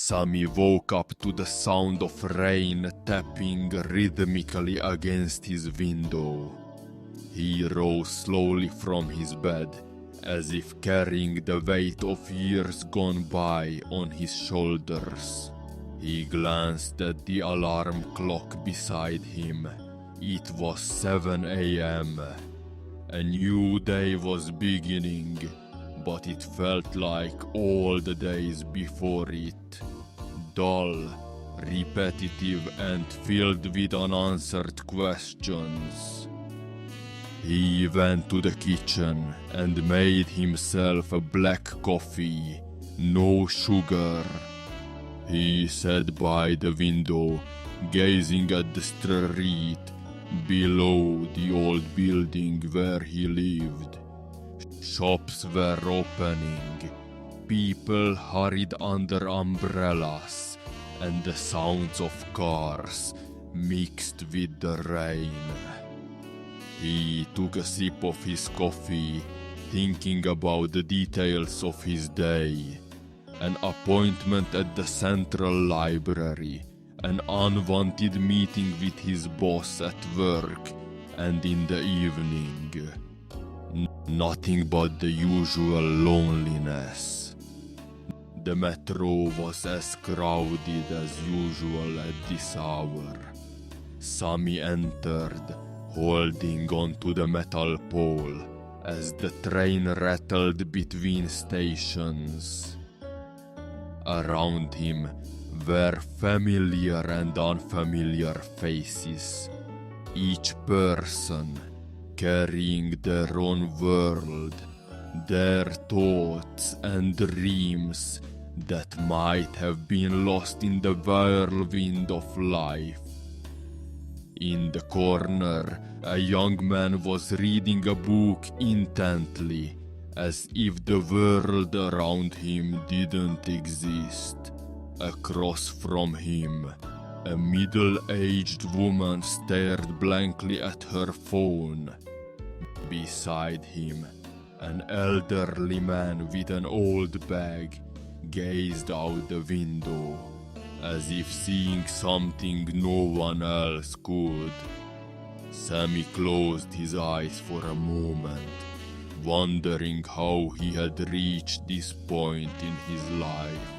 Sami woke up to the sound of rain tapping rhythmically against his window. He rose slowly from his bed, as if carrying the weight of years gone by on his shoulders. He glanced at the alarm clock beside him. It was 7 a.m. A new day was beginning, but it felt like all the days before it. Dull, repetitive and filled with unanswered questions. He went to the kitchen and made himself a black coffee, no sugar. He sat by the window, gazing at the street below the old building where he lived. Shops were opening, people hurried under umbrellas, and the sounds of cars mixed with the rain. He took a sip of his coffee, thinking about the details of his day. An appointment at the Central Library, an unwanted meeting with his boss at work, and in the evening, nothing but the usual loneliness. The metro was as crowded as usual at this hour. Sami entered, holding onto the metal pole as the train rattled between stations. Around him were familiar and unfamiliar faces, each person carrying their own world, their thoughts and dreams that might have been lost in the whirlwind of life. In the corner, a young man was reading a book intently, as if the world around him didn't exist. Across from him, a middle-aged woman stared blankly at her phone. Beside him, an elderly man with an old bag gazed out the window, as if seeing something no one else could. Sami closed his eyes for a moment, wondering how he had reached this point in his life.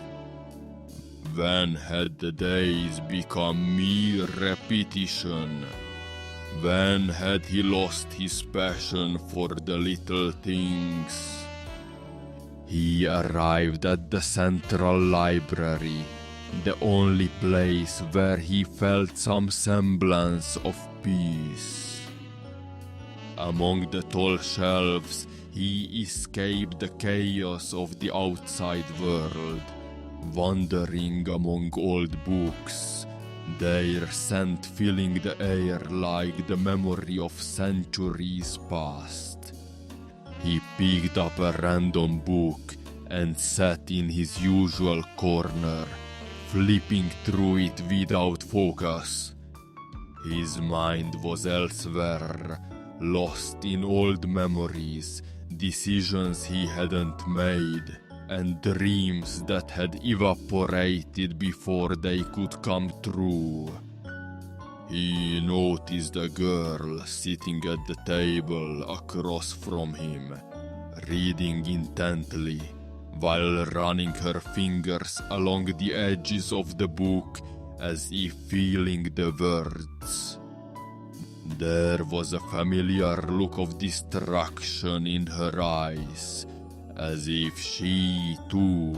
When had the days become mere repetition? When had he lost his passion for the little things? He arrived at the Central Library, the only place where he felt some semblance of peace. Among the tall shelves, he escaped the chaos of the outside world, wandering among old books, their scent filling the air like the memory of centuries past. He picked up a random book and sat in his usual corner, flipping through it without focus. His mind was elsewhere, lost in old memories, decisions he hadn't made, and dreams that had evaporated before they could come true. He noticed a girl sitting at the table across from him, reading intently, while running her fingers along the edges of the book as if feeling the words. There was a familiar look of distraction in her eyes, as if she, too,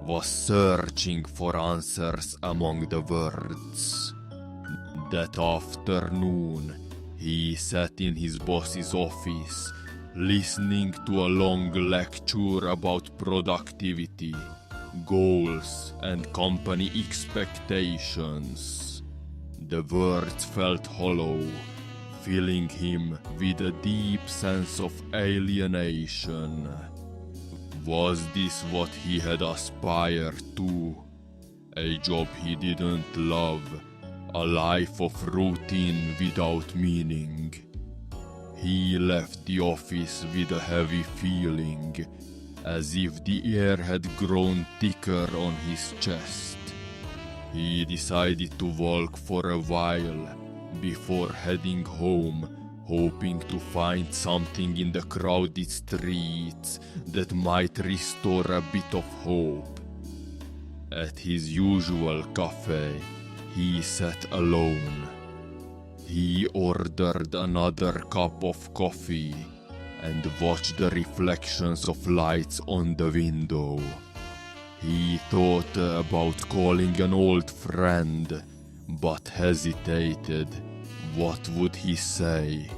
was searching for answers among the words. That afternoon, he sat in his boss's office, listening to a long lecture about productivity, goals, and company expectations. The words felt hollow, filling him with a deep sense of alienation. Was this what he had aspired to? A job he didn't love, a life of routine without meaning. He left the office with a heavy feeling, as if the air had grown thicker on his chest. He decided to walk for a while before heading home, hoping to find something in the crowded streets that might restore a bit of hope. At his usual cafe, he sat alone. He ordered another cup of coffee and watched the reflections of lights on the window. He thought about calling an old friend, but hesitated. What would he say?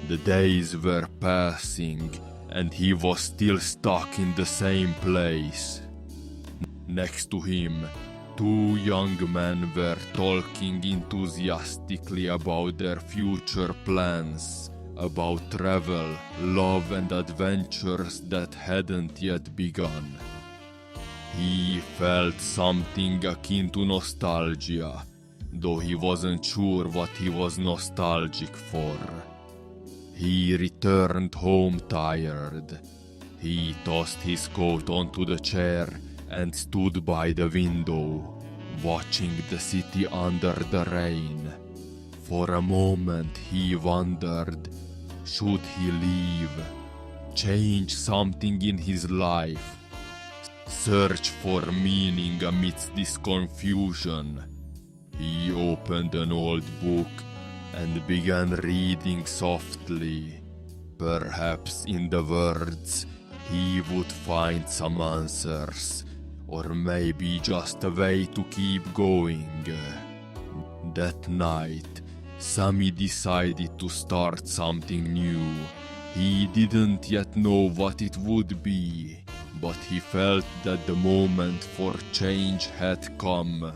The days were passing, and he was still stuck in the same place. Next to him, two young men were talking enthusiastically about their future plans, about travel, love, and adventures that hadn't yet begun. He felt something akin to nostalgia, though he wasn't sure what he was nostalgic for. He returned home tired. He tossed his coat onto the chair and stood by the window, watching the city under the rain. For a moment he wondered, should he leave, change something in his life, search for meaning amidst this confusion? He opened an old book and began reading softly. Perhaps in the words he would find some answers, or maybe just a way to keep going. That night, Sami decided to start something new. He didn't yet know what it would be, but he felt that the moment for change had come.